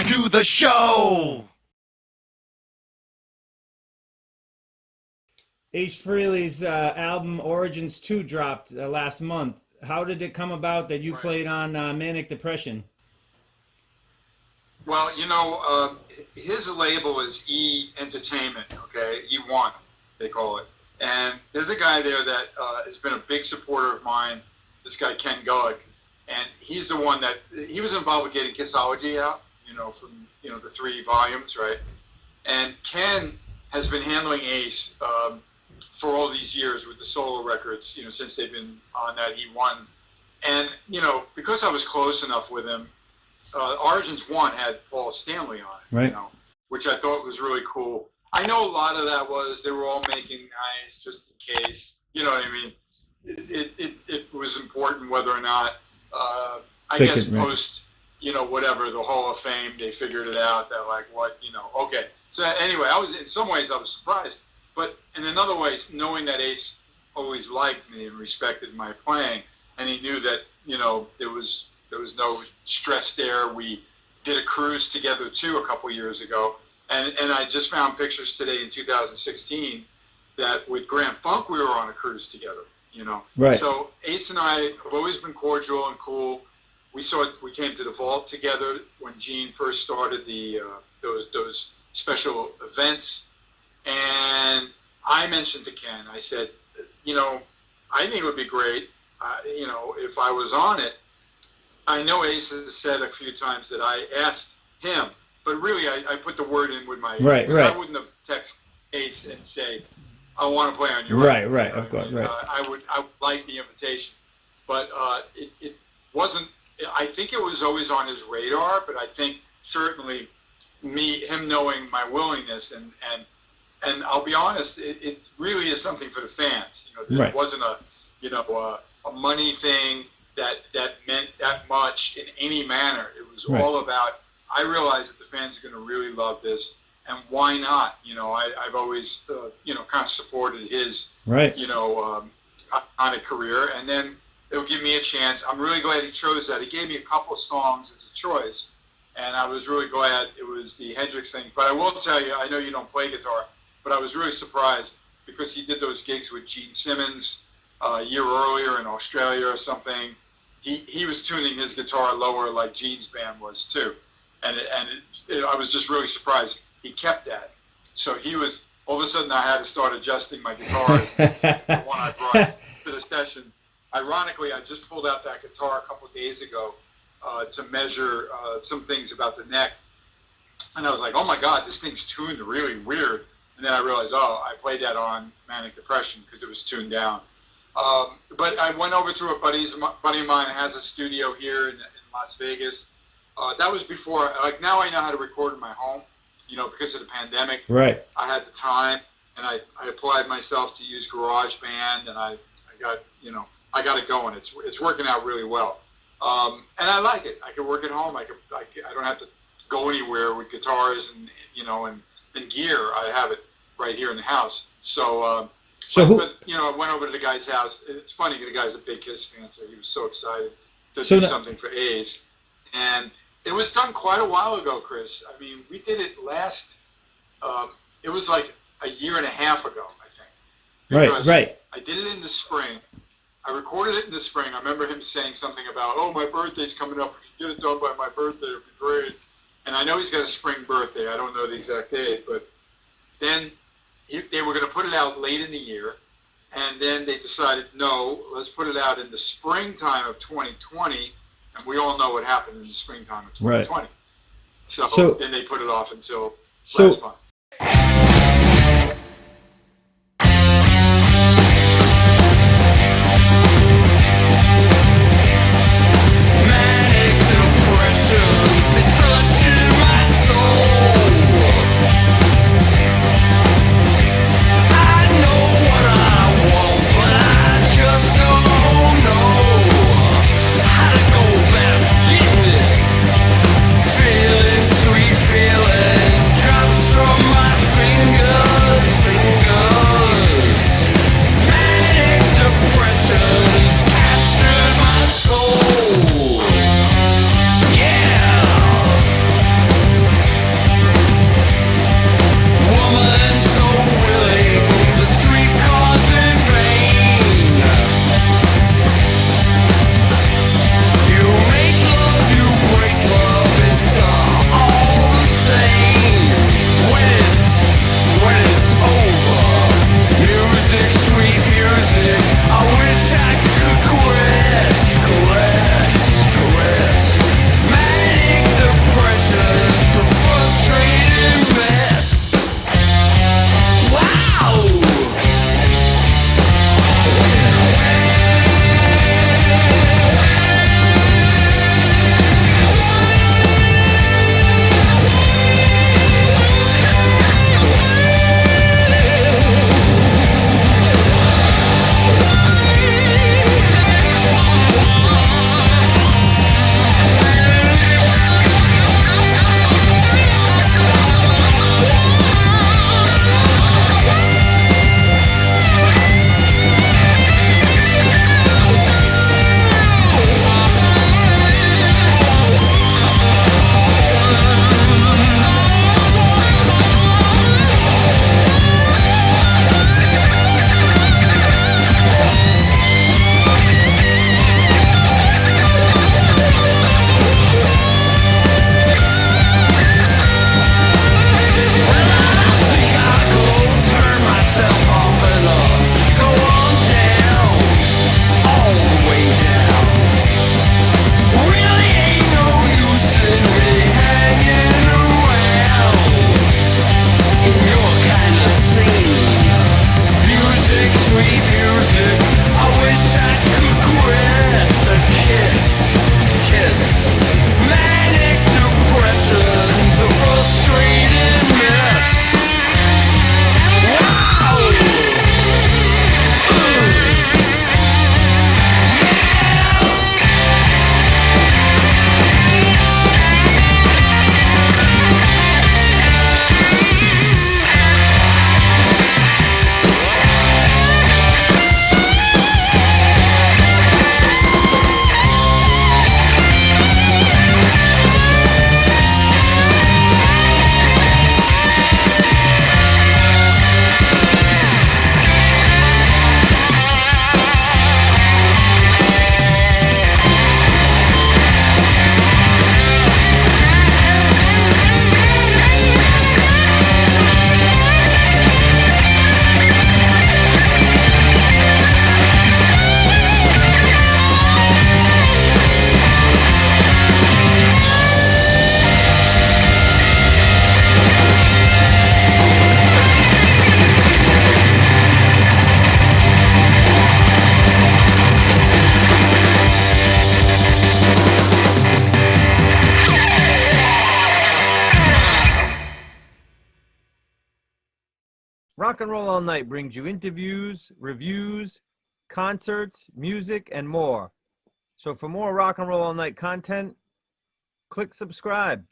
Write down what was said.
to the show. Ace Frehley's album Origins 2 dropped last month. How did it come about that you played on Manic Depression? Well, his label is E Entertainment, okay? E1, they call it. And there's a guy there that has been a big supporter of mine, this guy Ken Kulick. And he's the one that, he was involved with getting Kissology out, from, the 3 volumes, right? And Ken has been handling Ace for all these years with the solo records, since they've been on that E1. And, because I was close enough with him, Origins 1 had Paul Stanley on it, right. Which I thought was really cool. I know a lot of that was they were all making nice just in case, you know what I mean? It was important whether or not, I guess post, whatever, the Hall of Fame, they figured it out that okay. So anyway, in some ways I was surprised. But in another way, knowing that Ace always liked me and respected my playing, and he knew that, there was no stress there. We did a cruise together too a couple years ago, and I just found pictures today in 2016 that with Grand Funk we were on a cruise together. Right. So Ace and I have always been cordial and cool. We came to the Vault together when Gene first started the those special events, and I mentioned to Ken, I said, I think it would be great, if I was on it. I know Ace has said a few times that I asked him, but really I put the word in with my right. I wouldn't have texted Ace and say, I want to play on your right, record. right, of course, right. I would like the invitation, but it wasn't. I think it was always on his radar, but I think certainly him knowing my willingness and I'll be honest, it really is something for the fans. Right. It wasn't a money thing that meant that much in any manner. It was all about. I realized that the fans are going to really love this. And why not? I've always, kind of supported his, iconic career. And then it'll give me a chance. I'm really glad he chose that. He gave me a couple songs as a choice. And I was really glad it was the Hendrix thing. But I will tell you, I know you don't play guitar, but I was really surprised because he did those gigs with Gene Simmons a year earlier in Australia or something. He was tuning his guitar lower like Gene's band was too. And I was just really surprised. He kept that. So he was, all of a sudden I had to start adjusting my guitar, the one I brought to the session. Ironically, I just pulled out that guitar a couple of days ago to measure some things about the neck. And I was like, oh my God, this thing's tuned really weird. And then I realized, I played that on Manic Depression because it was tuned down. But I went over to a buddy of mine who has a studio here in Las Vegas. That was before, now I know how to record in my home. Because of the pandemic, right? I had the time, and I applied myself to use GarageBand, and I got it going. It's working out really well, and I like it. I can work at home. I don't have to go anywhere with guitars and and gear. I have it right here in the house. So I went over to the guy's house. It's funny, the guy's a big Kiss fan, so he was so excited to do something for Ace, and it was done quite a while ago, Chris. I mean, we did it last, it was like a year and a half ago, I think. Right. I did it in the spring. I recorded it in the spring. I remember him saying something about, my birthday's coming up. If you get it done by my birthday, it'll be great. And I know he's got a spring birthday. I don't know the exact date, but then they were going to put it out late in the year. And then they decided, no, let's put it out in the springtime of 2020. And we all know what happened in the springtime of 2020. Right. So then they put it off until last month. Manic depression is touching my soul. I know what I want, but I just don't know how to go about getting it. Feeling sweet, feeling drops from Rock and Roll All Night brings you interviews, reviews, concerts, music, and more. So for more Rock and Roll All Night content, click subscribe.